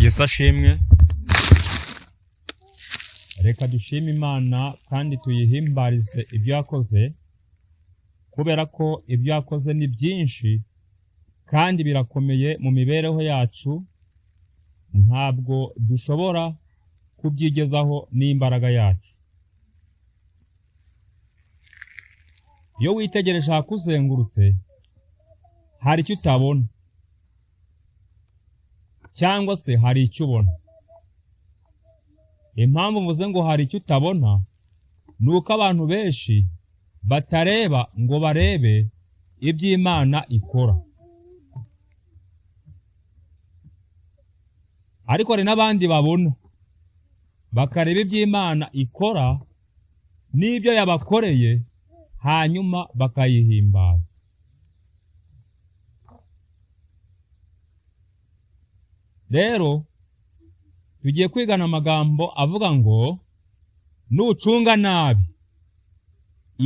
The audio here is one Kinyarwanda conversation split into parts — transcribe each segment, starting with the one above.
Yesu ashimwe. Reka dushime Imana kandi tuyihimbarize ibyo yakoze, kubera ko ibyo yakoze ni byinshi kandi birakomeye mu mibereho yacu, ntabwo dushobora kubyigezaho n'imbaraga yacu. Iyo witegereje ahakuzengurutse hari icyo utabona, cyangwa se hari icyo ubona. Impamvu mvuze ngo hari icyo utabona ni uko abantu benshi batareba ngo barebe ibyo Imana ikora, ariko hari n'abandi babona bakareba ibyo Imana ikora n'ibyo yabakoreye, hanyuma bakayihimbaza. Rero tugiye kwigana amagambo avuga ngo nucunga nabi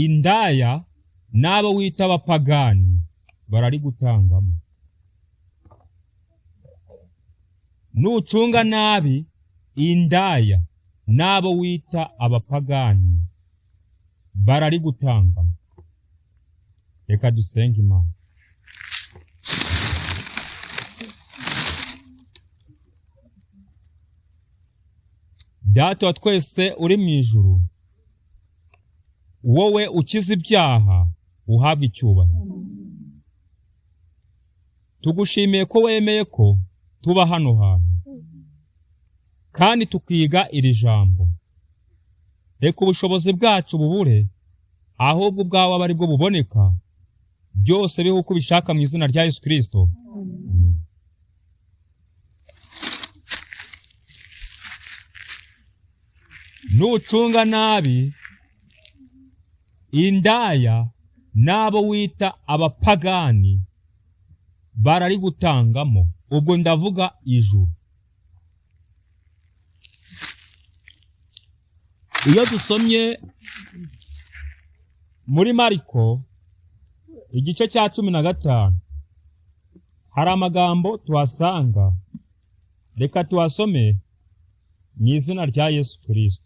indaya n'abo wita abapagani bararigutangamo. Nucunga nabi indaya n'abo wita abapagani bararigutangamo. Reka dusenge Imana. Data wa twese uri mu ijuru, wowe ukiza ibyaha, uhabwa icyubahiro. Tugushimiye ko wemeye ko tuba hano hantu kandi tukiga iri jambo. Reka ubushobozi bwacu bubure, ahubwo ubwawe aba ari bwo buboneka. Byose bihe uko ubishaka mu izina rya Yesu Kristo. Nucunga nabi indaya n'abo wita abapagani bararigutangamo. Ubwo ndavuga ijuru. Iyo dusomye muri Mariko igice cya 15 hari amagambo tuhasanga. Reka tuhasome mu izina rya Yesu Kristo.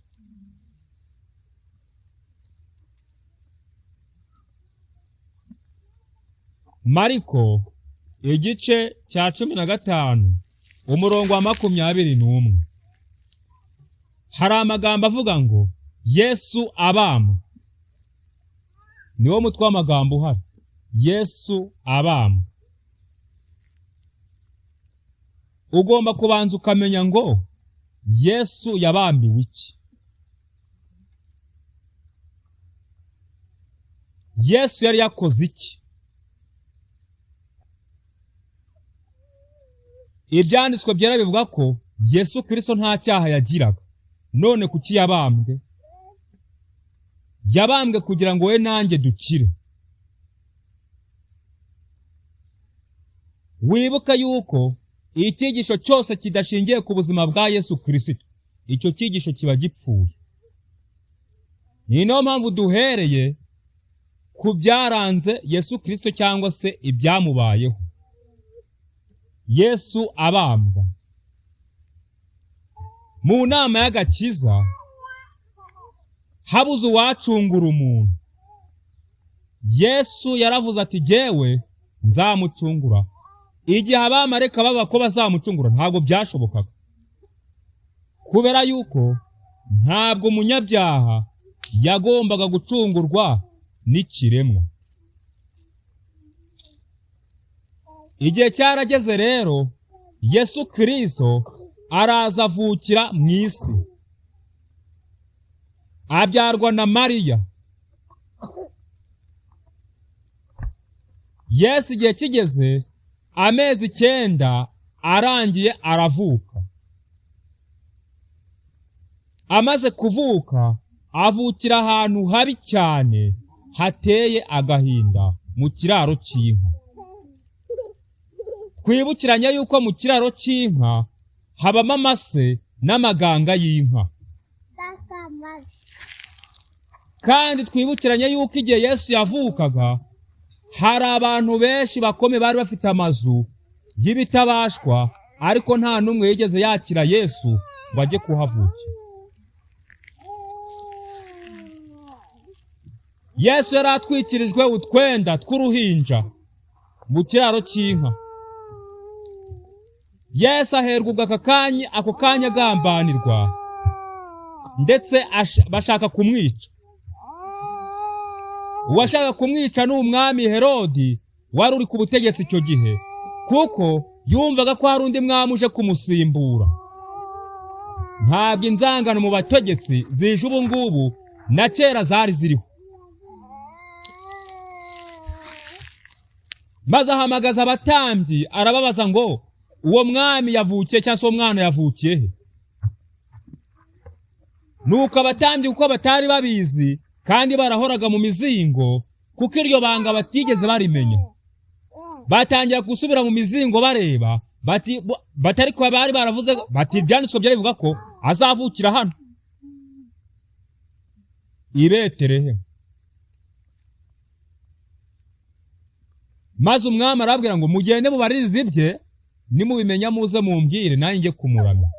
Mariko igice cya 15 umurongo wa 21 hari amagambo avuga ngo Yesu abambwa. Niwo mutwe w'amagambo uhari, Yesu abambwa. Ugomba kubanza ukamenya ngo Yesu yabambiwe iki. Yesu yari yakoze iki? Ibyanditswe byera bivuga ko Yesu Kristo nta cyaha yagiraga. None kuki yabambwe? Yabambwe kugira ngo we nanjye dukire. Wibuka yuko icyigisho cyose kidashingiye ku buzima bwa Yesu Kristo, icyo cyigisho kiba gipfuye. Ni no mpamvu duhereye ku byaranze Yesu Kristo cyangwa se ibyamubayeho. Yesu abambwa. Mu nama y'agakiza habuze uwacungura umuntu. Yesu yaravuze ati jyewe nzamucungura. Igihe abamarayika bavuga ko bazamucungura ntabwo byashobokaga, kubera yuko ntabwo umunyabyaha yagombaga gucungurwa n'ikiremwa. Igihe cyarageze rero, Yesu Kristo araza avukira mu isi, abyarwa na Mariya. Yesu igihe kigeze amezi 9 arangiye aravuka. Amaze kuvuka avukira ahantu habi cyane hateye agahinda, mu kiraro cy'inka. Twibukiranya yuko mu kiraro cy'inka habamo amase n'amaganga y'inka. Kandi twibukiranya yuko igihe Yesu yavukaga hari abantu benshi bakome bari bafite amazu y'ibitabashwa ariko nta n'umwe yigeze yakira Yesu ngo ajye kuhavukira. Yesu yari atwikirijwe utwenda tw'uruhinja mu kiraro cy'inka. Yesu aherwa ako kanya agambanirwa, ndetse bashaka kumwica. Uwashaka kumwica ni umwami Herodi wari uri ku butegetsi icyo gihe, kuko yumvaga ko hari undi mwami uje kumusimbura. Ntabwo inzangano mu bategetsi zije ubu ngubu, na kera zari ziriho. Maze ahamagaza abatambyi arababaza ngo uwo mwami yavukiye cyangwa se uwo mwana yavukiye he? Nuko abatambyi kuko batari babizi kandi barahoraga mu mizingo, kuko iryo banga batigeze barimenya, batangira gusubira mu mizingo bareba batari ko bari baravuze bati ibyanditswe byari bivuga ko azavukira hano i Betelehemu. Maze umwami arabwira ngo mugende mubaririze ibye, nimubimenya muze mumbwire nanjye njye kumuramya.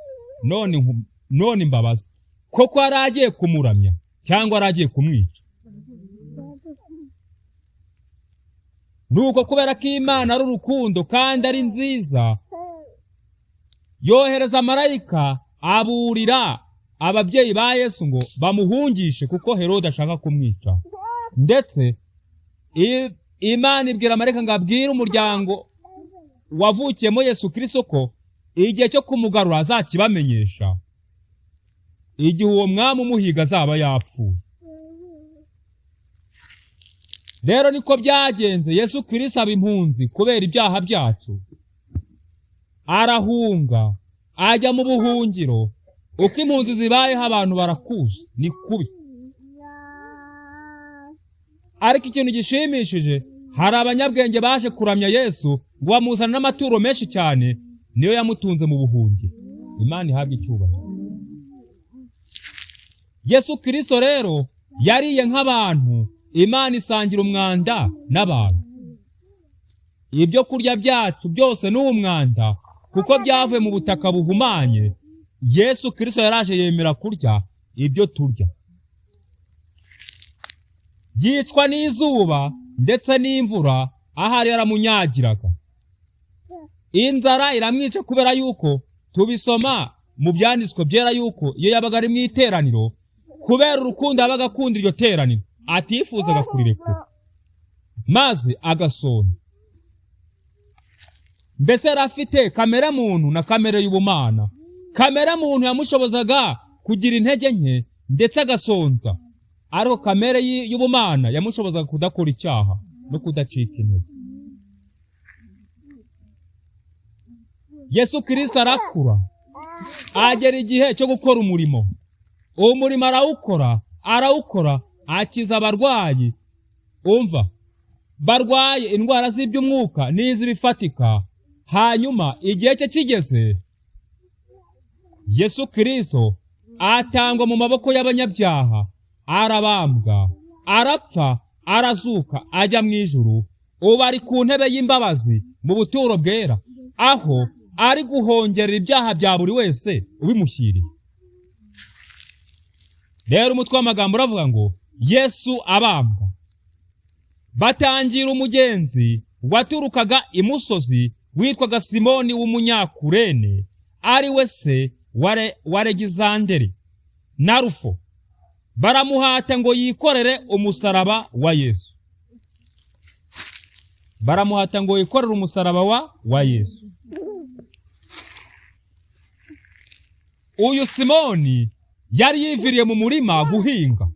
None imbabazi, koko aragiye kumuramya cyangwa aragiye kumwica? Nuko kubera ko Imana ari urukundo kandi ari nziza, yohereza marayika aburira ababyeyi ba Yesu ngo bamuhungishe, kuko Herode ashaka kumwica. Ndetse Imana ibwira marayika ngo abwire umuryango wavukiyemo Yesu Kristo ko igihe cyo kumugarura azakibamenyesha, igihe uwo mwami umuhiga azaba yapfuye. Rero niko byagenze. Yesu Kristo aba impunzi kubera ibyaha byacu, arahunga ajya mu buhungiro. Uko impunzi zibayeho abantu barakuzi, ni kubi. Ariko ikintu gishimishije, hari abanyabwenge baje kuramya Yesu ngo bamuzana n'amaturo menshi cyane, niyo yamutunze mu buhungiro. Imana ihabwe icyubahiro. Yesu Kristo rero yariye nk'abantu. Imana isangira umwanda n'abantu. Ibyo kurya byacu byose ni umwanda, kuko byavuye mu butaka buhumanye. Yesu Kristo yaraje yemera kurya ibyo turya. Yicwa n'izuba ndetse n'imvura, ahari yaramunyagiraga. Inzara iramwica kubera yuko tubisoma mu byanditswe byera yuko iyo yabaga ari mu iteraniro, kubera urukundo yabaga akunda iryo teraniro, atifuzaga kurirekura, maze agasona. Mbese yari afite kamere muntu na kamere y'ubumana. Kamere muntu yamushobozaga kugira intege nke ndetse agasonza, ariko kamere y'ubumana yamushobozaga kudakora icyaha no kudacika intege. Yesu Kristo arakura, agera igihe cyo gukora umurimo. Uwo murimo arawukora, akiza abarwayi. Umva, barwaye indwara z'iby'umwuka n'iz'ibifatika. Hanyuma igihe cye kigeze, Yesu Kristo atangwa mu maboko y'abanyabyaha, arabambwa, arapfa, arazuka, ajya mu ijuru. Ubu ari ku ntebe y'imbabazi mu buturo bwera, aho ari guhongerera ibyaha bya buri wese ubimushyiriye. Rero umutwe w'amagambo uravuga ngo Yesu abambwa. Batangira umugenzi waturukaga imusozi witwaga Simoni w'umunyakurene, ari we se wa Alexanderi na Rufo. Baramuhata ngo yikorere umusaraba wa Yesu. Uyu Simoni yari yiviriye mu murima guhinga.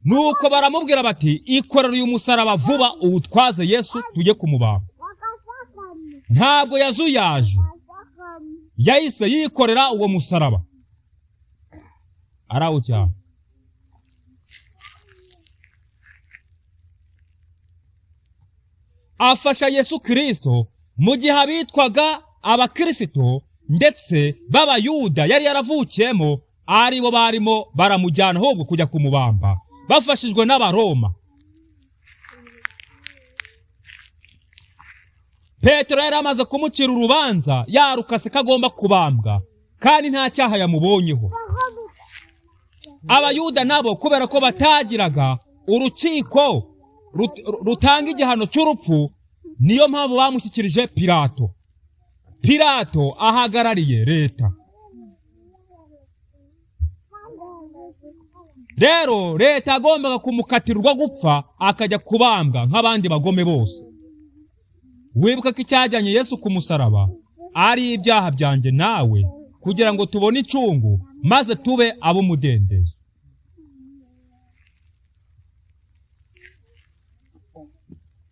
Nuko baramubwira bati ikorere uyu musaraba vuba uwutwaze Yesu tujye kumubamba. Ntabwo yazuyaje, yahise yikorera uwo musaraba arawujyana. Afasha Yesu Kristo mu gihe abitwaga abakristo ndetse b'abayuda yari yaravukiyemo aribo barimo baramujyana ahubwo kujya kumubamba bafashijwe n'abaroma. Petero yari amaze kumucira urubanza yarukase ko agomba kubambwa kandi nta cyaha yamubonyeho. Abayuda nabo kubera ko batagiraga urukiko rutanga igihano cy'urupfu, niyo mpamvu bamushyikirije Pilato. Pilato ahagarariye leta. Rero leta agombaga kumukatirwa gupfa akajya kubambwa nk'abandi bagome bose. Wibuka ko icyajyanye Yesu ku musaraba ari ibyaha byanjye nawe, kugira ngo tubone icungu maze tube ab'umudendezo.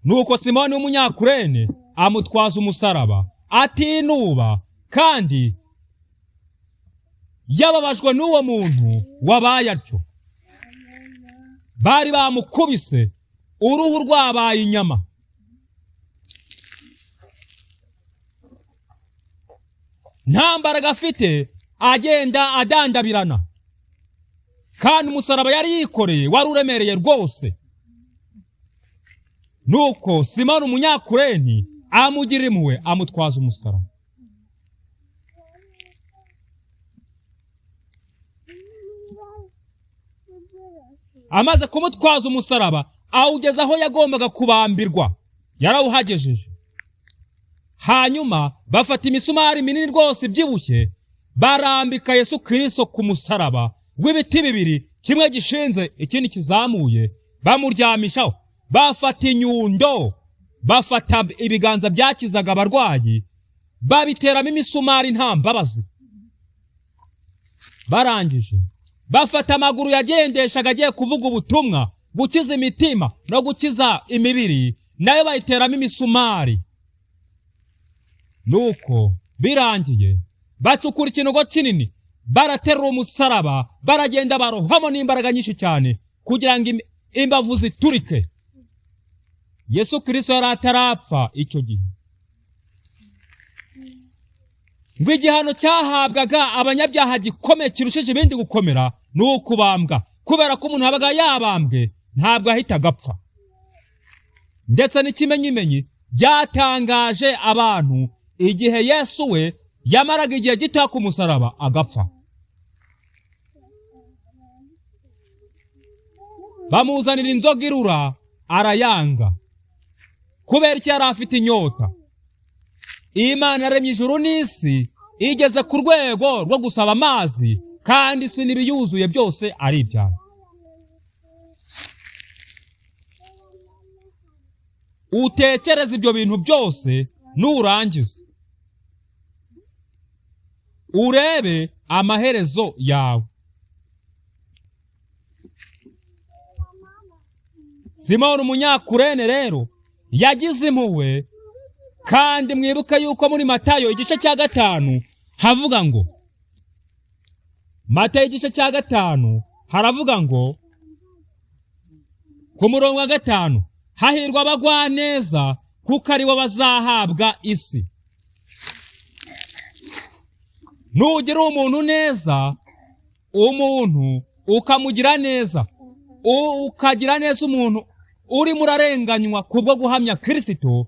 Nuko Simoni w'Umunyakurene amutwaza umusaraba atinuba, kandi yababajwe n'uwo muntu wabaye atyo. Bari bamukubise uruhu rwabaye inyama. Nta mbaraga afite, agenda adandabirana, kandi umusaraba yari yikoreye wari uremereye rwose. Nuko Simoni Umunyakurene amugira impuhwe amutwaza umusaraba. Amaze kumutwaza umusaraba awugeza aho yagombaga kubambirwa, yarawuhagejeje. Hanyuma bafata imisumari minini rwose ibyibushye, barambika Yesu Kristo ku musaraba w'ibiti bibiri, kimwe gishinze ikindi kizamuye, bamuryamishaho. Bafata inyundo, bafata ibiganza byakizaga abarwayi, babiteramo imisumari nta mbabazi. Barangije bafata amaguru yagendeshaga agiye kuvuga ubutumwa, gukiza imitima no gukiza imibiri, nayo bayiteramo imisumari. Nuko birangiye bacukura ikinogo kinini, baraterura umusaraba, baragenda barohamo n'imbaraga nyinshi cyane kugira ngo imbavu ziturike. Yesu Kristo yari atarapfa icyo gihe. Ngo igihano cyahabwaga abanyabyaha gikomeye kirushije ibindi gukomera ni ukubambwa, kubera ko umuntu yabaga yabambwe ntabwo ahita agapfa. Ndetse n'ikimenyimenyi byatangaje abantu igihe Yesu we yamaraga igihe gito ku musaraba agapfa. Bamuzanira inzoga irura arayanga, kubera icyo yari afite inyota. Imana yaremye ijuru n'isi, igeze ku rwego rwo gusaba amazi, kandi isi n'ibiyuzuye byose ari ibyayo. Utekereza ibyo bintu byose nurangiza, urebe amaherezo yawe. Simoni Umunyakurene rero yagize impuhwe, kandi mwibuka yuko muri Matayo igice cya 5 havuga ngo, Matayo igice cya 5 haravuga ngo ku murongo wa 5, hahirwa abagwaneza kuko ari bo bazahabwa isi. Nugira umuntu neza, umuntu ukamugira neza, ukagira neza umuntu uri murarenganywa kubwo guhamya Kristo,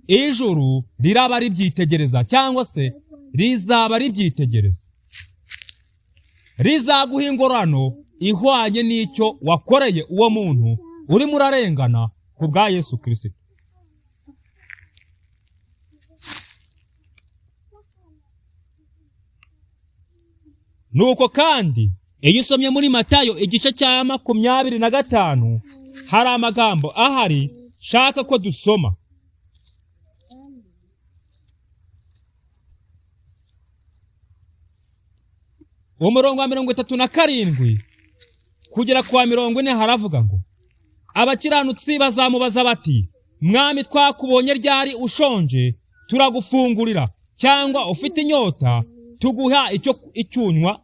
ijuru riraba ribyitegereza, cyangwa se rizaba ribyitegereza, rizaguha ingorano ihwanye n'icyo wakoreye uwo muntu uri murarengana ku bwa Yesu Kristo. Nuko kandi iyo usomye muri Matayo igice cya 25 hari amagambo ahari shaka ko dusoma. Umurongo wa 37 kugera kwa 40 haravuga ngo, abakiranutsi bazamubaza bati, Mwami, twakubonye ryari ushonje turagufungurira, cyangwa ufite inyota tuguha icyunywa?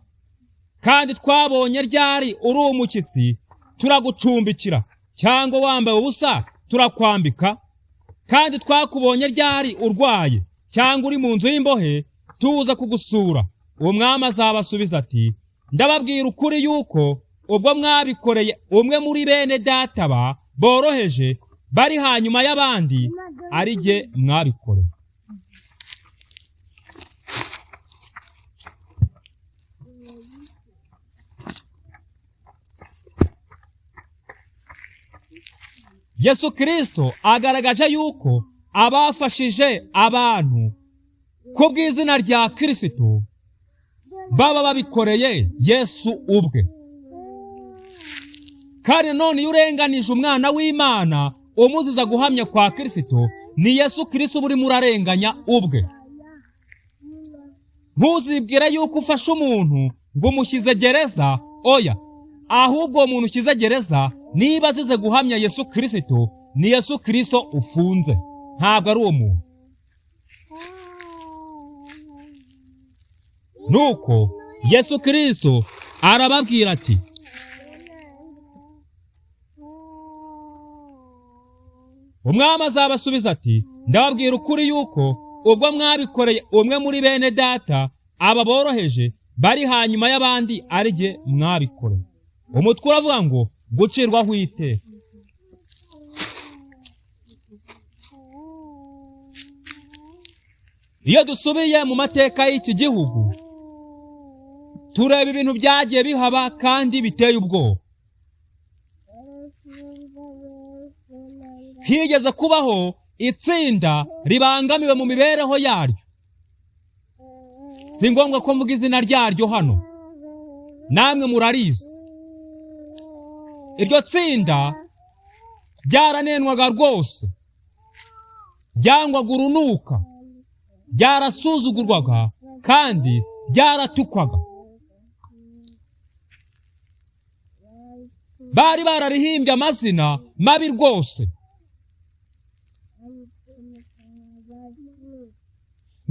Kandi twabonye ryari uri umushyitsi turagucumbikira, cyangwa wambaye ubusa turakwambika? Kandi twakubonye ryari urwaye, cyangwa uri mu nzu y'imbohe tuza kugusura? Uwo Mwami azabasubiza ati, ndababwira ukuri yuko ubwo mwabikoreye umwe muri bene data boroheje bari hanyuma y'abandi, ari jye mwabikoreye. Yesu Kristo agaragaje yuko abafashije abantu ku bw'izina rya Kristo baba babikoreye Yesu ubwe. Kandi none iyo urenganije umwana w'Imana umuziza guhamya kwa Kristo, ni Yesu Kristo buri murarenganya ubwe. Ntuzibwire yuko ufashe umuntu ngo umushyize gereza, oya, ahubwo uwo muntu ushyize gereza niba azize guhamya Yesu Kristo, ni Yesu Kristo ufunze, ntabwo ari uwo muntu. Nuko Yesu Kristo arababwira ati, umwami azabasubiza ati, ndababwira ukuri yuko ubwo mwabikoreye umwe muri bene data aba boroheje bari hanyuma y'abandi, ari jye mwabikoreye. Umutwe uravuga ngo gucirwaho iteka. Iyo dusubiye mu mateka y'iki gihugu, tureba ibintu byagiye bihaba kandi biteye ubwoba. Higeze kubaho itsinda ribangamiwe mu mibereho yaryo. Si ngombwa ko mvuga izina ryaryo hano, namwe murarizi. Iryo tsinda ryaranenwaga rwose, ryangwaga urunuka, ryarasuzugurwaga kandi ryaratukwaga. Bari bararihimbye amazina mabi rwose.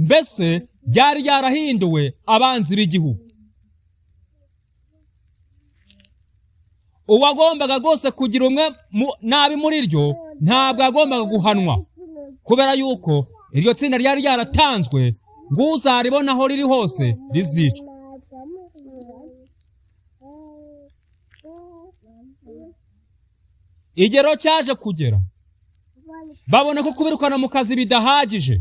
Mbese ryari ryarahinduwe abanzi b'igihugu. Uwagombaga rwose kugira umwe nabi muri ryo ntabwo yagombaga guhanwa, kubera yuko iryo tsinda ryari ryaratanzwe ngo uzaribona aho riri hose rizicwa. Igero cyaje kugera, babona ko kubirukana mu kazi bidahagije,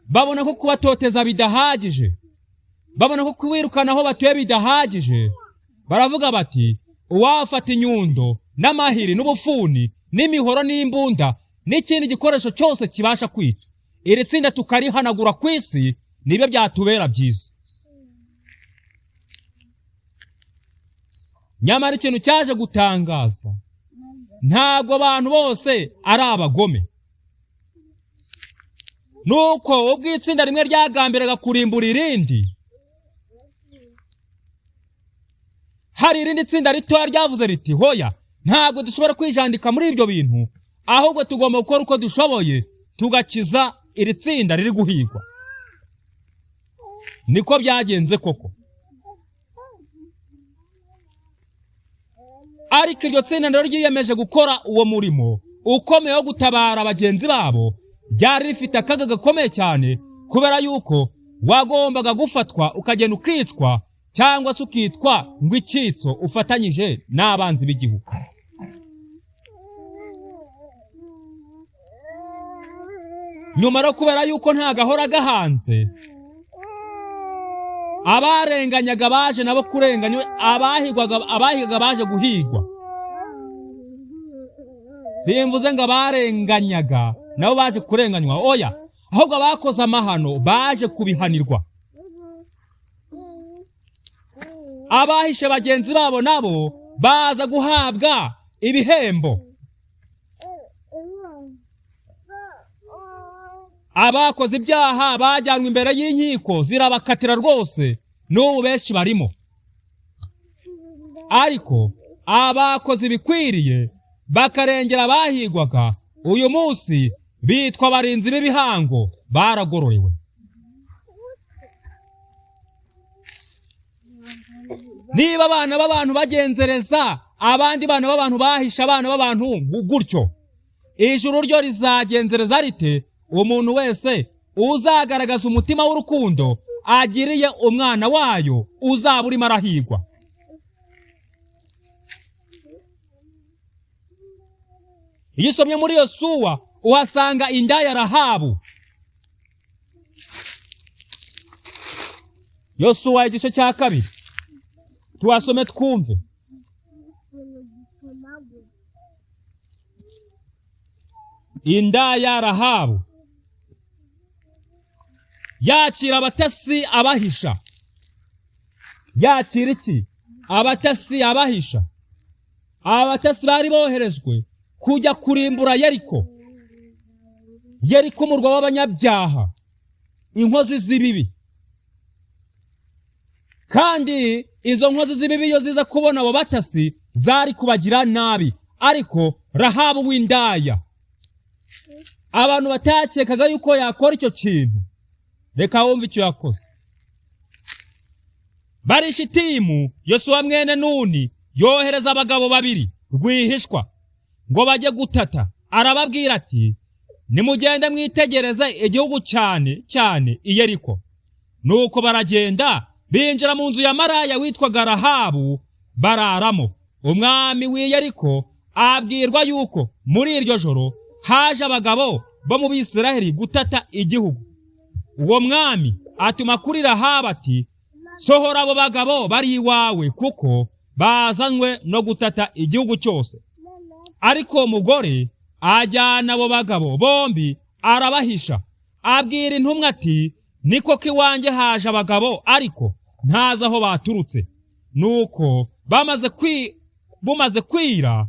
babona ko kubatoteza bidahagije, babona ko kubirukana aho batuye bidahagije. Baravuga bati, uwafata inyundo n'amahiri n'ubufuni n'imihoro n'imbunda n'ikindi gikoresho cyose kibasha kwica, iri tsinda tukarihanagura ku isi, nibyo byatubera byiza. Nyamara ikintu cyaje gutangaza, ntabwo abantu bose ari abagome. Nuko ubwo itsinda rimwe ryagambiraga kurimbura irindi, hari irindi tsinda ritoya ryavuze riti, hoya, ntabwo dushobora kwijandika muri ibyo bintu, ahubwo tugomba gukora uko dushoboye tugakiza iri tsinda riri guhigwa. Niko byagenze koko. Ariko iryo tsinda rero ryiyemeje gukora uwo murimo ukomeye wo gutabara bagenzi babo, ryari rifite akaga gakomeye cyane, kubera yuko wagombaga gufatwa ukagenda ukicwa, cyangwa se ukitwa ngo icyitso ufatanyije n'abanzi b'igihugu. Nyuma rero kubera yuko nta gahora gahanze, abarenganyaga baje nabo kurenganywa, abahigaga baje guhigwa. Simvuze ngo abarenganyaga nabo baje kurenganywa, oya, ahubwo abakoze amahano baje kubihanirwa. Abahishe bagenzi babo nabo baza guhabwa ibihembo. Abakoze ibyaha bajyanywe imbere y'inkiko zirabakatira rwose, n'ubu benshi barimo. Ariko abakoze ibikwiriye bakarengera abahigwaga, uyu munsi bitwa abarinzi b'ibihango, baragororewe. Niba abana b'abantu bagenzereza abandi bana b'abantu bahisha abana b'abantu gutyo, ijuru ryo rizagenzereza rite umuntu wese uzagaragaza umutima w'urukundo agiriye umwana wayo uzaba urimo arahigwa? Iyo usomye muri Yosuwa uhasanga indaya Rahabu. Yosuwa igice cya 2 tuhasome twumve. Indaya Rahabu yakira abatasi abahisha. Yakira iki? Abatasi abahisha. Abatasi bari boherejwe kujya kurimbura Yeriko. Yeriko umurwa w'abanyabyaha, inkozi z'ibibi. Kandi izo nkozi z'ibibi iyo ziza kubona abo batasi zari kubagira nabi. Ariko Rahabu w'indaya, abantu batakekaga yuko yakora icyo kintu, reka wumve icyo yakoze. Bari Shitimu, Yosuwa mwene Nuni yohereza abagabo 2 rwihishwa ngo bajye gutata. Arababwira ati, nimugende mwitegereze igihugu cyane cyane i Yeriko. Nuko baragenda binjira mu nzu ya maraya witwaga Rahabu bararamo. Umwami w'i Yeriko abwirwa yuko muri iryo joro haje abagabo bo mu Bisiraheli gutata igihugu. Uwo mwami atuma kuri Rahabu ati, sohora abo bagabo bari iwawe kuko bazanywe no gutata igihugu cyose. Ariko umugore ajyana abo bagabo bombi arabahisha. Abwira intumwa ati, niko kiwanjye haje abagabo ariko ntazi aho baturutse. Nuko bumaze kwira,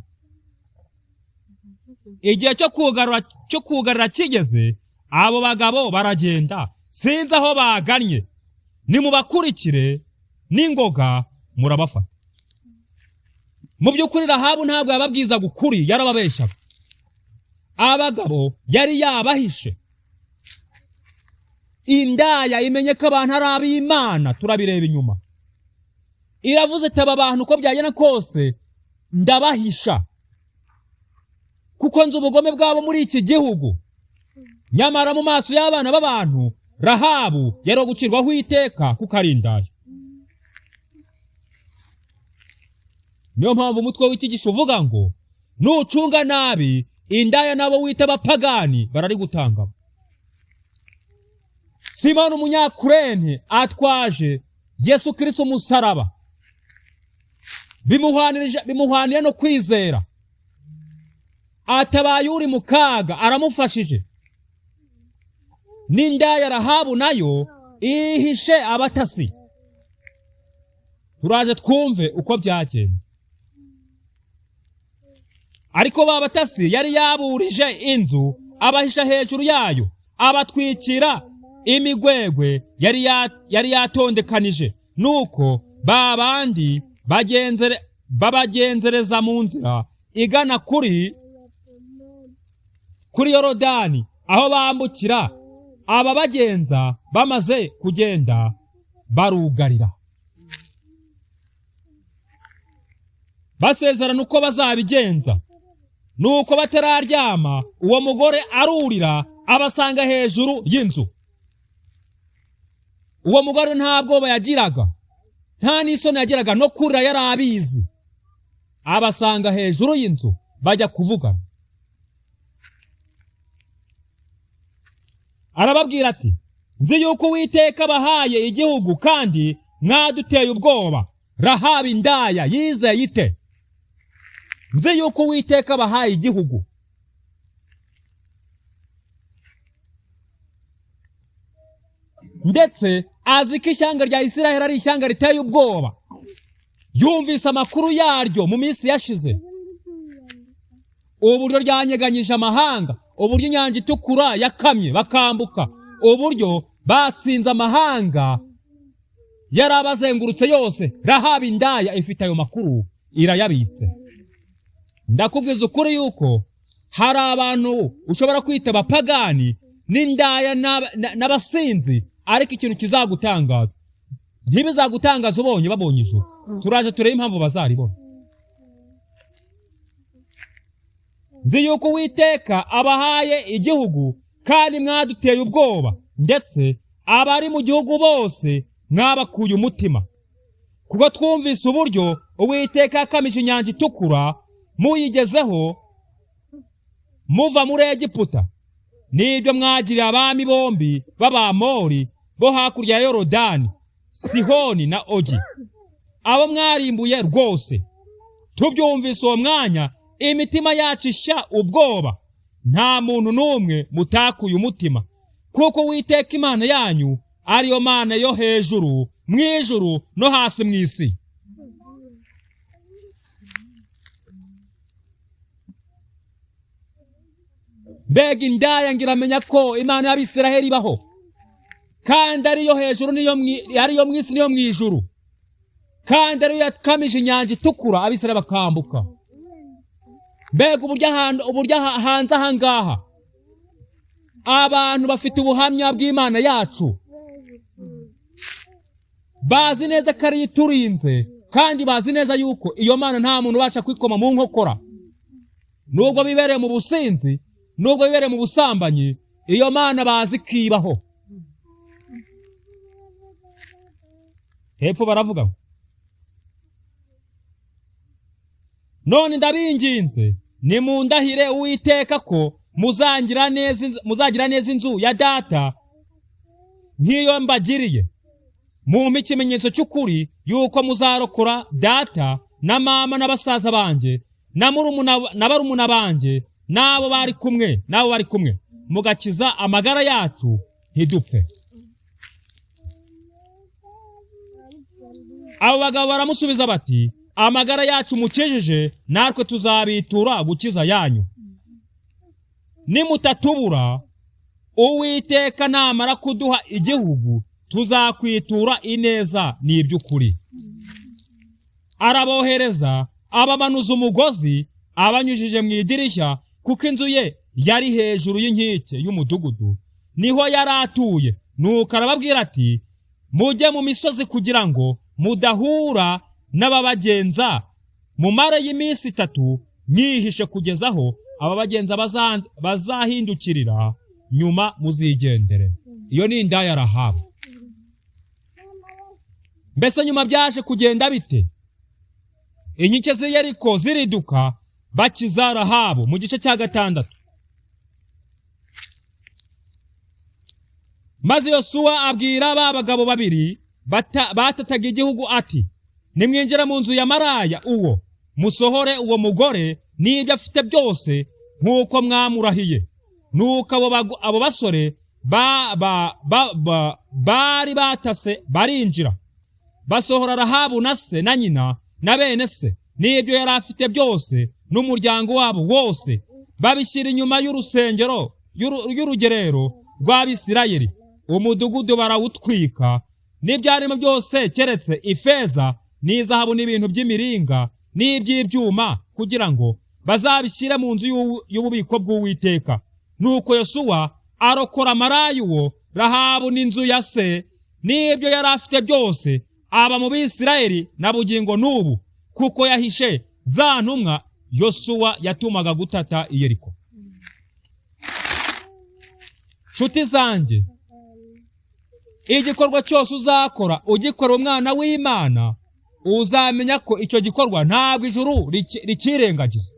igihe cyo kugarura kigeze, abo bagabo baragenda, sinzi aho bagannye. Nimubakurikire n'ingoga murabafata. Mu by'ukuri Rahabu ntabwo yababwizaga ukuri, yarababeshyaga. Abagabo yari yabahishe. Indaya imenye ko abantu ari ab'Imana, turabireba inyuma. Iravuze ati, aba bantu uko byagenda kose ndabahisha, kuko nzi ubugome bwabo muri iki gihugu. Nyamara mu maso y'abana b'abantu Rahabu yari gucirwaho iteka kuko ari indaya. Niyo mpamvu umutwe w'ikigisho uvuga ngo, nucunga nabi indaya nabo wita abapagani barari gutanga. Simoni umunyakurene atwaje Yesu Kristo umusaraba, bimuhwanira no kwizera. Atabaye uri mu kaga aramufashije. N'indaya Rahabu nayo ihishe abatasi. Turaje twumve uko byagenze. Ariko ba batasi yari yaburije inzu abahisha hejuru yayo, abatwikira imigwegwe yari yatondekanije. Nuko babandi babagenzereza mu nzira igana kuri Yorodani, aho bambukira. Ababagenza bamaze kugenda barugarira, basezerana uko bazabigenza. Nuko batararyama, uwo mugore arurira abasanga hejuru y'inzu. Uwo mugore nta bwoba yagiraga, nta n'isoni yagiraga, no kurira yari abizi. Abasanga hejuru y'inzu bajya kuvugana. Arababwira ati, nzi yuko Uwiteka bahaye igihugu kandi mwaduteye ubwoba. Rahabu indaya yizeye ite? Nzi yuko Uwiteka bahaye igihugu. Ndetse azi ko ishyanga rya Isiraheli ari ishyanga riteye ubwoba. Yumvise amakuru yaryo mu minsi yashize, uburyo ryanyeganyije amahanga, uburyo inyanja itukura yakamye bakambuka, uburyo batsinze amahanga yari abazengurutse yose. Rahabu indaya ifite ayo makuru, irayabitse. Ndakubwiza ukuri yuko hari abantu ushobora kwita abapagani n'indaya n'abasinzi, ariko ikintu kizagutangaza. Ntibizagutangaza babonye ijuru. Turaje turebe impamvu bazaribona. Nzi yuko Uwiteka abahaye igihugu kandi mwaduteye ubwoba, ndetse abari mu gihugu bose mwabakuye umutima. Kuko twumvise uburyo Uwiteka yakamije inyanja itukura muyigezeho, muva muri Egiputa n'ibyo mwagiriye abami bombi b'Abamori bo hakurya ya Yorodani, Sihoni na Ogi, abo mwarimbuye rwose. Tubyumvise uwo mwanya imitima yacu ishya ubwoba, nta muntu n'umwe mutakuye umutima, kuko Uwiteka Imana yanyu ariyo Mana yo hejuru mw'ijuru no hasi mw'isi. Mbega indaya ngiramenya ko Imana y'Abisiraheli ibaho, kandi ariyo hejuru ariyo mw'isi niyo mw'ijuru, kandi ariyo yakamije inyanja itukura Abisiraheli bakambuka. Mbega uburyo hanze ahangaha abantu bafite ubuhamya bw'Imana yacu, bazi neza ko ariyo iturinze, kandi bazi neza yuko iyo Mana nta muntu ubasha kwikoma mu nkokora. Nubwo bibereye mu businzi, nubwo bibereye mu busambanyi, iyo Mana bazi kibaho. Hepfo baravuga, none ndabinginze nimundahire Uwiteka ko muzagira neza inzu ya data nk'iyo mbagiriye. Mumpe ikimenyetso cy'ukuri yuko muzarokora data na mama n'abasaza banjye na barumuna banjye n'abo bari kumwe, mugakiza amagara yacu ntidupfe. Abo bagabo baramusubiza bati, amagara yacu mukijije natwe tuzabitura gukiza yanyu. Nimutatubura Uwiteka namara kuduha igihugu, tuzakwitura ineza n'iby'ukuri. Arabohereza abamanuza umugozi abanyujije mu idirishya, kuko inzu ye yari hejuru y'inkike y'umudugudu, niho yari atuye. Nuko arababwira ati, mujye mu misozi kugira ngo mudahura n'ababagenza, mumare y'iminsi 3 myihishe kugeza aho ababagenza bazahindukirira, nyuma muzigendere. Iyo ni indaya Rahabu. Mbese nyuma byaje kugenda bite? Inkike z'i Yeriko ziriduka bakiza Rahabu mu gice cya 6. Maze Yosuwa abwira ba bagabo babiri batataga igihugu ati, nimwinjira mu nzu ya maraya uwo, musohore uwo mugore n'ibyo afite byose nk'uko mwamurahiye. Nuko abo basore bari batase barinjira, basohora Rahabu na se na nyina na bene se n'ibyo yari afite byose n'umuryango wabo wose, babishyira inyuma y'urusengero y'urugerero rw'Abisirayeli. Umudugudu barawutwika n'ibyarimo byose keretse ifeza n'izahabu n'ibintu by'imiringa n'iby'ibyuma, kugira ngo bazabishyire mu nzu y'ububiko bw'Uwiteka. Nuko Yosuwa arokora maraya uwo, Rahabu n'inzu ya se n'ibyo yari afite byose, aba mu Bisirayeli na bugingo n'ubu, kuko yahishe za ntumwa Yosuwa yatumaga gutata i Yeriko. Nshuti zanjye, igikorwa cyose uzakora ugikora umwana w'Imana, uzamenya ko icyo gikorwa ntabwo ijuru rikirengagiza,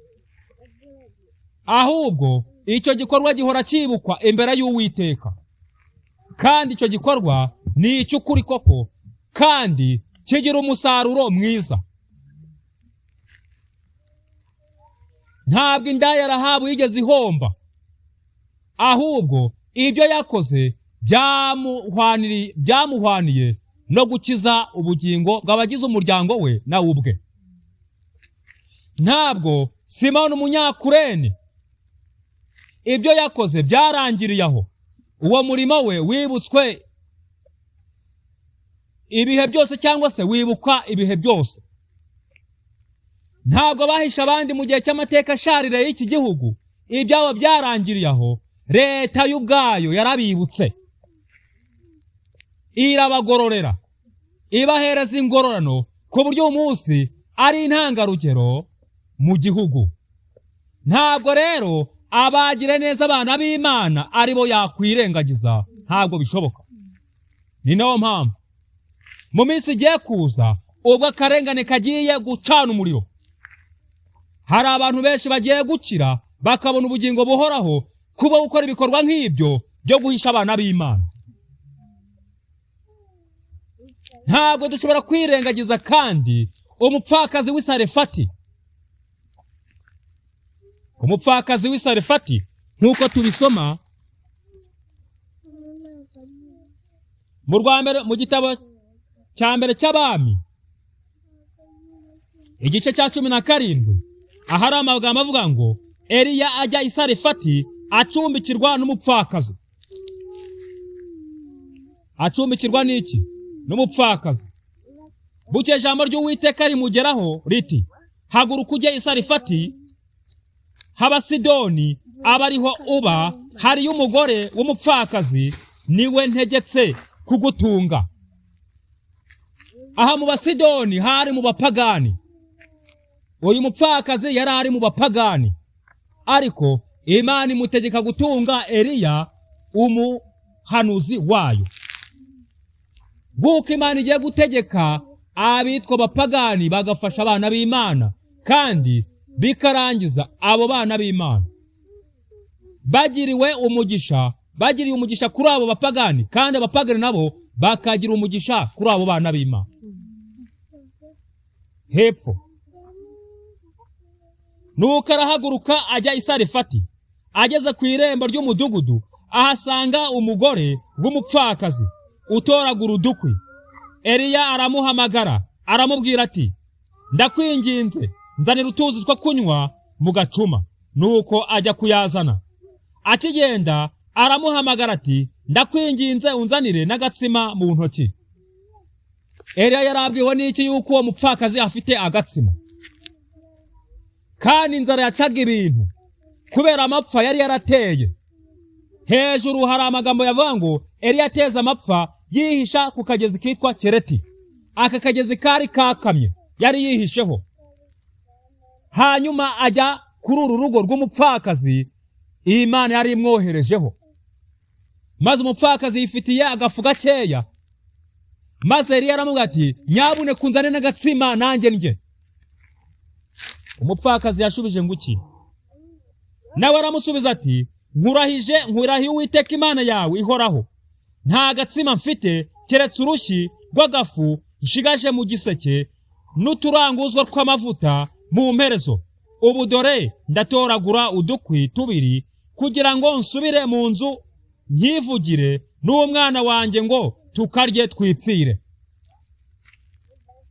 ahubwo icyo gikorwa gihora cyibukwa imbere y'Uwiteka, kandi icyo gikorwa ni icy'ukuri koko, kandi kigira umusaruro mwiza. Ntabwo indaya Rahabu yigeze ihomba, ahubwo ibyo yakoze byamuhwaniye no gukiza ubugingo bw'abagize umuryango we nawe ubwe. Ntabwo Simoni Umunyakurene ibyo yakoze byarangiriye aho. Uwo murimo we wibutswe ibihe byose, cyangwa se wibukwa ibihe byose. Ntabwo bahisha abandi mu gihe cy'amateka asharire y'iki gihugu, ibyabo byarangiriye aho. Leta y'ubwayo yarabibutse, irabagororera, ibahereza ingororano, ku buryo umunsi ari intangarugero mu gihugu. Ntabwo rero abagire neza abana b'Imana aribo yakwirengagiza, ntabwo bishoboka. Ni nayo mpamvu mu minsi igiye kuza, ubwo akarengane kagiye gucana umuriro, hari abantu benshi bagiye gukira bakabona ubugingo buhoraho kuba gukora ibikorwa nk'ibyo byo guhisha abana b'Imana. Ntabwo dushobora kwirengagiza kandi umupfakazi w'i Sarefati. Umupfakazi w'i Sarefati nk'uko tubisoma mu gitabo cya mbere cy'Abami igice cya 17 ahari amagambo avuga ngo Eliya ajya i Sarefati acumbikirwa n'umupfakazi. Acumbikirwa n'iki? N'umupfakazi. Buke ijambo ry'Uwiteka rimugeraho riti, haguruka ujye i Sarefati haba Sidoni abariho uba, hariyo umugore w'umupfakazi niwe ntegetse kugutunga. Aha mu Basidoni hari mu bapagani. Uyu mupfakazi yari ari mu bapagani, ariko Imana imutegeka gutunga Eliya umuhanuzi wayo. Nguko Imana igiye gutegeka abitwa bapagani bagafasha abana b'Imana, kandi bikarangiza abo bana b'Imana bagiriye umugisha kuri abo bapagani, kandi abapagani nabo bakagira umugisha kuri abo bana b'Imana. Hepfo nuko arahaguruka ajya i Sarefati. Ageze ku irembo ry'umudugudu ahasanga umugore w'umupfakazi utoragura udukwi. Eliya aramuhamagara aramubwira ati, ndakwinginze nzanira utuzi two kunywa mu gacuma. Nuko ajya kuyazana. Akigenda aramuhamagara ati, ndakwinginze unzanire n'agatsima mu ntoki. Eliya yarabwiwe n'iki yuko uwo mupfakazi afite agatsima, kandi inzara yacaga ibintu kubera amapfa yari yarateye. Hejuru hari amagambo yavuga ngo Eliya ateza amapfa yihisha ku kagezi kitwa Kereti. Aka kagezi kari kakamye, yari yihisheho. Hanyuma ajya kuri uru rugo rw'umupfakazi Imana yari imwoherejeho. Maze umupfakazi yifitiye agafu gakeya. Maze Eliya aramubwira ati, nyabune kunzane n'agatsima nanjye ndye. Umupfakazi yashubije ngo iki? Nawe aramusubiza ati, nkurahiye Uwiteka Imana yawe ihoraho, nta gatsima mfite keretse urushyi rw'agafu nshigaje mu giseke n'uturanguzwa tw'amavuta mu mperezo. Ubu dore ndatoragura udukwi tubiri kugira ngo nsubire mu nzu nkivugire n'umwana wanjye ngo tukarye twipfire.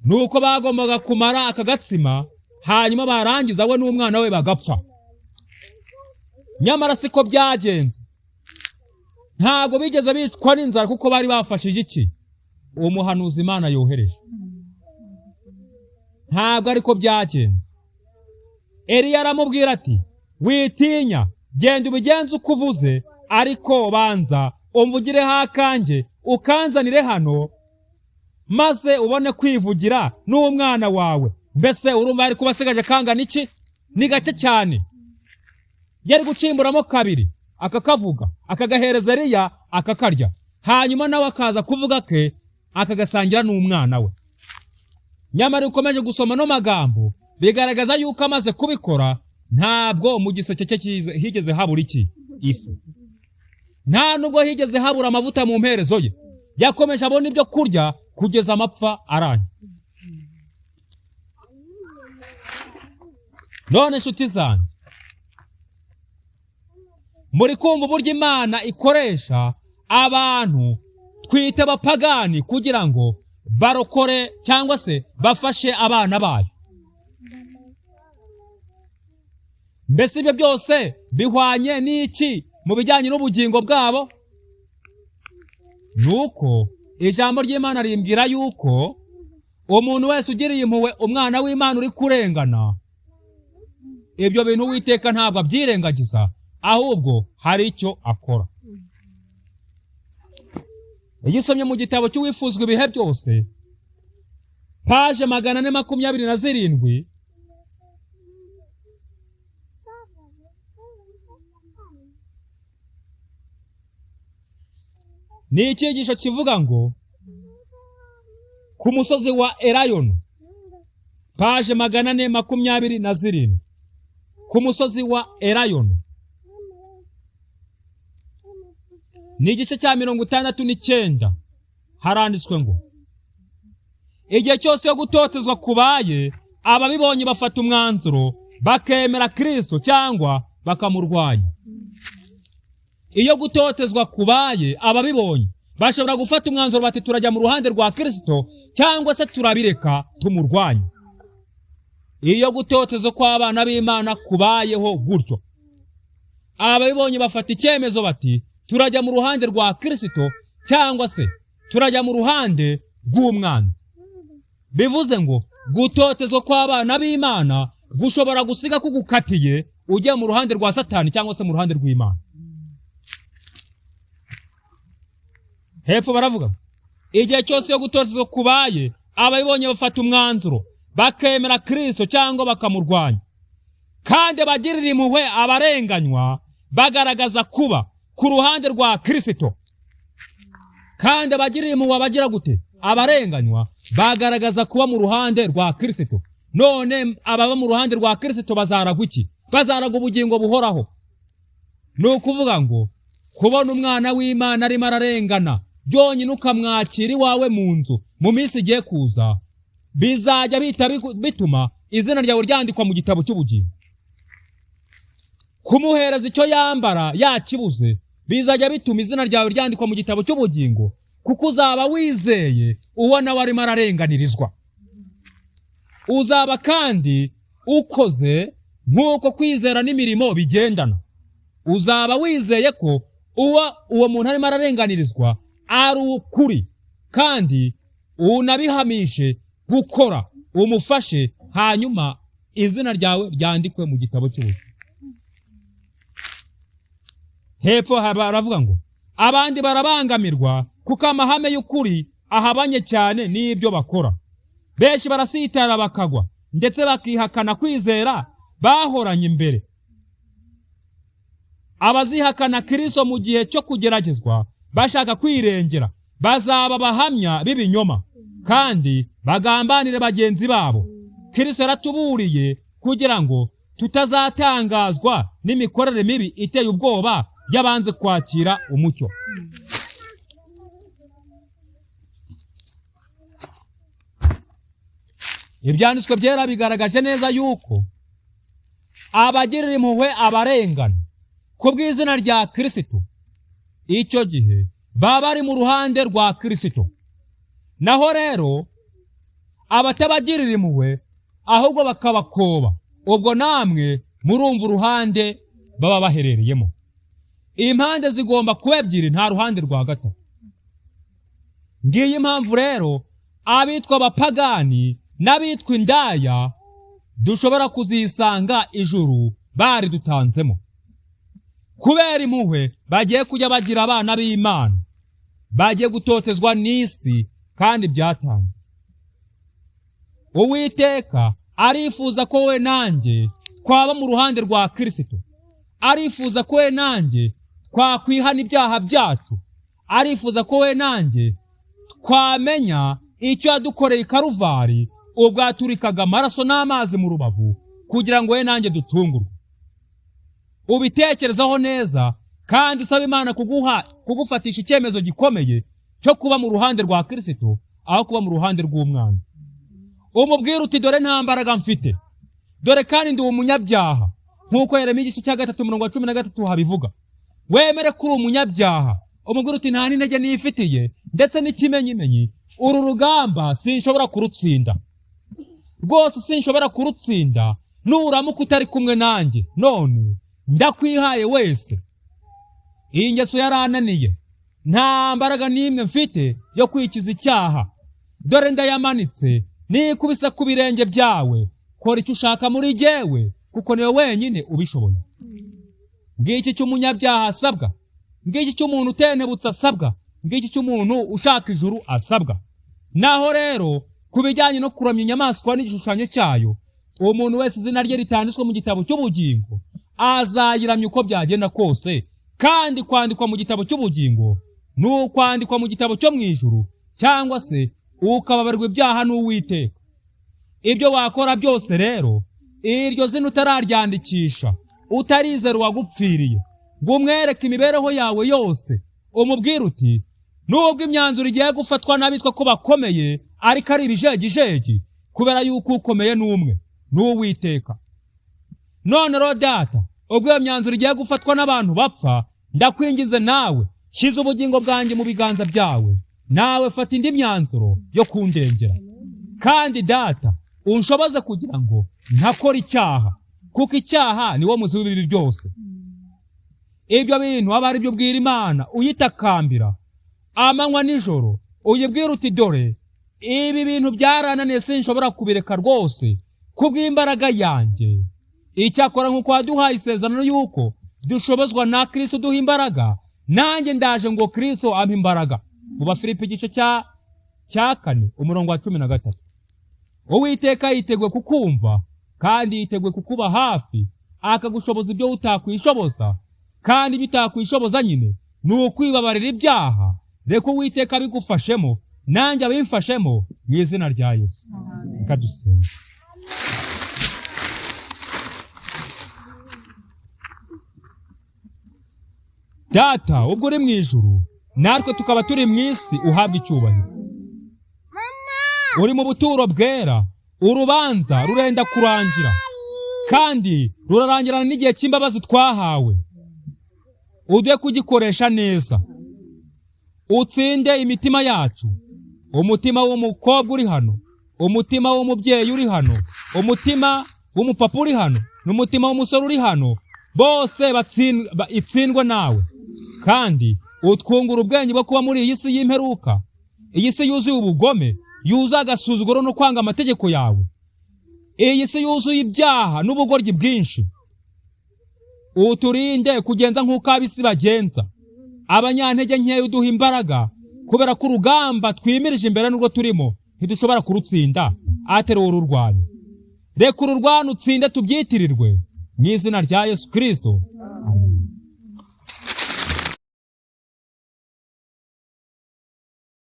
Nuko bagombaga kumara aka gatsima, hanyuma barangiza we n'umwana we bagapfa. Nyamara siko byagenze. Ntago bigeze bitwa n'inzara kuko bari bafashije iki? Uwo muhanuzi Imana yohereje. Ntabwo ariko byagenze. Eliya aramubwira ati, witinya, genda ubigenze uko uvuze, ariko banza umvugire hakanjye ukanzanire hano, maze ubone kwivugira n'umwana wawe. Mbese urumva yari kubasigaje kangana iki? Ni gake cyane. Yari gucimburamo kabiri, akakavuga, akagahereza Eliya, akakarya. Hanyuma nawe akaza kuvuga ke, akagasangira n'umwana we. Nyamara ukomeje gusoma no magambo, bigaragaza yuko amaze kubikora, ntabwo mu giseke cye higeze habura iki? Ifu. Nta nubwo higeze habura amavuta mu mperezo ye. Yakomeje abona ibyo kurya kugeza amapfa aranye. None nshuti zanjye, muri kumva uburyo Imana ikoresha abantu twite abapagani kugira ngo barokore cyangwa se bafashe abana bayo. Mbese ibyo byose bihwanye n'iki mu bijyanye n'ubugingo bwabo? Nuko ijambo ry'Imana rimbwira yuko umuntu wese ugiriye impuhwe umwana w'Imana uri kurengana, ibyo bintu Uwiteka ntabwo abyirengagiza, ahubwo hari icyo akora. Igisomye mu gitabo cy'uwifuzwa ibihe byose, paje 427, ni icyigisho kivuga ngo ku musozi wa Elayono, paje 427. ku musozi wa Elayono. Ni igice cya 69 haranditswe ngo igihe cyose yo gutotezwa kubaye, ababibonye bafata umwanzuro bakemera Kristo cyangwa bakamurwanya. Iyo gutotezwa kubaye, ababibonye bashobora gufata umwanzuro bati turajya mu ruhande rwa Kristo cyangwa se turabireka tumurwanya. Iyo gutotezwa kw'abana b'Imana kubayeho gutyo, ababibonye bafata icyemezo bati turajya mu ruhande rwa Kristo cyangwa se turajya mu ruhande rw'umwanzi. Bivuze ngo gutotezwa kw'abana b'Imana gushobora gusiga kugukatiye ujya mu ruhande rwa Satani cyangwa se mu ruhande rw'Imana. Hepfo baravuga igihe cyose yo gutotezwa kubaye, ababibonye bafata umwanzuro bakemera Kristo cyangwa bakamurwanya, kandi bagirira impuhwe abarenganywa, bagaragaza kuba ku ruhande rwa Kristo. Kandi bagirira impuhwe abagira gute? Abarenganywa bagaragaza kuba mu ruhande rwa Kristo. None ababa mu ruhande rwa Kristo bazaragwa iki? Bazaragwa ubugingo buhoraho. Ni ukuvuga ngo kubona umwana w'Imana arimo ararengana byonyine ukamwakira iwawe mu nzu mu minsi igiye kuza, bizajya bituma izina ryawe ryandikwa mu gitabo cy'ubugingo. Kumuhereza icyo yambara yakibuze bizajya bituma izina ryawe ryandikwa mu gitabo cy'ubugingo, kuko uzaba wizeye uwo nawe arimo ararenganirizwa. Uzaba kandi ukoze nk'uko kwizera n'imirimo bigendana. Uzaba wizeye ko uwo muntu arimo ararenganirizwa ari ukuri, kandi unabihamishe gukora, umufashe, hanyuma izina ryawe ryandikwe mu gitabo cy'ubugingo. Hepfo baravuga ngo abandi barabangamirwa kuko amahame y'ukuri ahabanye cyane n'ibyo bakora. Benshi barasitara bakagwa, ndetse bakihakana kwizera bahoranye imbere. Abazihakana Kristo mu gihe cyo kugeragezwa bashaka kwirengera bazaba bahamya b'ibinyoma, kandi bagambanire bagenzi babo. Kristo yaratuburiye kugira ngo tutazatangazwa n'imikorere mibi iteye ubwoba y'abanze kwakira umucyo. Ibyanditswe byera bigaragaje neza yuko abagirira impuhwe abarengana ku bw'izina rya Kristo, icyo gihe baba bari mu ruhande rwa Kristo. Naho rero abatabagirira impuhwe ahubwo bakabakoba, ubwo namwe murumva uruhande baba baherereyemo. Impande zigomba kuba ebyiri, nta ruhande rwa gatatu. Ngiyi impamvu rero abitwa abapagani n'abitwa indaya dushobora kuzisanga ijuru bari dutanzemo, kubera impuhwe bagiye kujya bagira abana b'Imana, bagiye gutotezwa n'isi kandi byatanze. Uwiteka arifuza ko we nanjye twaba mu ruhande rwa Kristo. Arifuza ko we nanjye twakwihana ibyaha byacu. Arifuza ko we nanjye twamenya icyo yadukoreye i Karuvari, ubwo yaturikaga amaraso n'amazi mu rubavu kugira ngo we nanjye ducungurwe. Ubitekerezaho neza kandi usaba Imana kugufatisha icyemezo gikomeye cyo kuba mu ruhande rwa Kristo aho kuba mu ruhande rw'umwanzi. Umubwira uti dore nta mbaraga mfite, dore kandi ndi umunyabyaha, nk'uko Yeremiya igice cya 3:13 habivuga. Wemere kuri umunyabyaha, umubwira uti nta n'intege nifitiye ndetse n'ikimenyimenyi, uru rugamba sinshobora kurutsinda, rwose sinshobora kurutsinda nuramuka utari kumwe nanjye. None ndakwihaye wese. Iyi ngeso yarananiye, nta mbaraga n'imwe mfite yo kwikiza icyaha. Dore ndayamanitse nikubise ku birenge byawe, kora icyo ushaka muri jyewe, kuko niwe wenyine ubishoboye. Ngiki cy'umunyabyaha asabwa, ngiki cy'umuntu utenebutse asabwa, ngiki cy'umuntu ushaka ijuru asabwa. Naho rero kubijyanye no kuramya inyamaswa n'igishushanyo cyayo, uwo muntu wese izina rye ritanditswe mu gitabo cy'ubugingo azayiramya uko byagenda kose, kandi kwandikwa mu gitabo cy'ubugingo ni ukwandikwa mu gitabo cyo mu ijuru, cyangwa se ukababarwa ibyaha n'Uwiteka. Ibyo wakora byose rero, iryo zina utararyandikisha, utarizera uwagupfiriye, ngo umwereke imibereho yawe yose, umubwire uti nubwo imyanzuro igiye gufatwa n'abitwa ko bakomeye ariko ari ibijegijegi, kubera yuko ukomeye n'umwe n'Uwiteka. None rero Data, ubwo iyo myanzuro igiye gufatwa n'abantu bapfa, ndakwingize nawe shyize ubugingo bwanjye mu biganza byawe, nawe fata indi myanzuro yo kundengera. Kandi Data, unshoboze kugira ngo ntakora icyaha, kuko icyaha ni wo muzi w'ibibi byose. Ibyo bintu aba ari byo ubwira Imana uyitakambira amanywa nijoro, uyibwira uti dore ibi bintu byarananiye sinshobora kubireka rwose kubw'imbaraga yanjye. Icyakora nk'uko waduhaye isezerano yuko dushobozwa na Kristo duha imbaraga, nanjye ndaje ngo Kristo ampe imbaraga. Mu Bafilipi igice cya 4 umurongo wa 13. Uwiteka yiteguye kukumva kandi yiteguye kukuba hafi, akagushoboza ibyo utakwishoboza, kandi bitakwishoboza nyine ni ukwibabarira ibyaha. Reka Uwiteka bigufashemo, nanjye abimfashemo mu izina rya Yesu. Reka dusenge. Data, ubwo uri mu ijuru, natwe tukaba turi mu isi, uhabwa icyubahiro. Uri mu buturo bwera, urubanza rurenda kurangira, kandi rurarangirana n'igihe cy'imbabazi twahawe. Uduhe kugikoresha neza, utsinde imitima yacu, umutima w'umukobwa uri hano, umutima w'umubyeyi uri hano, umutima w'umupapa uri hano, n'umutima w'umusore uri hano, bose itsindwe nawe. Kandi utwungura ubwenge bwo kuba muri iyi si y'imperuka, iyi si yuzuye ubugome, yuzuye agasuzuguro no kwanga amategeko yawe, iyi si yuzuye ibyaha n'ubugoryi bwinshi. Uturinde kugenza nk'uko ab'isi bagenza, abanyantege nkeya uduha imbaraga, kubera ko urugamba twimirije imbere n'urwo turimo ntidushobora kurutsinda atari wowe ururwanya. Reka ururwana utsinde tubyitirirwe mu izina rya Yesu Kristo.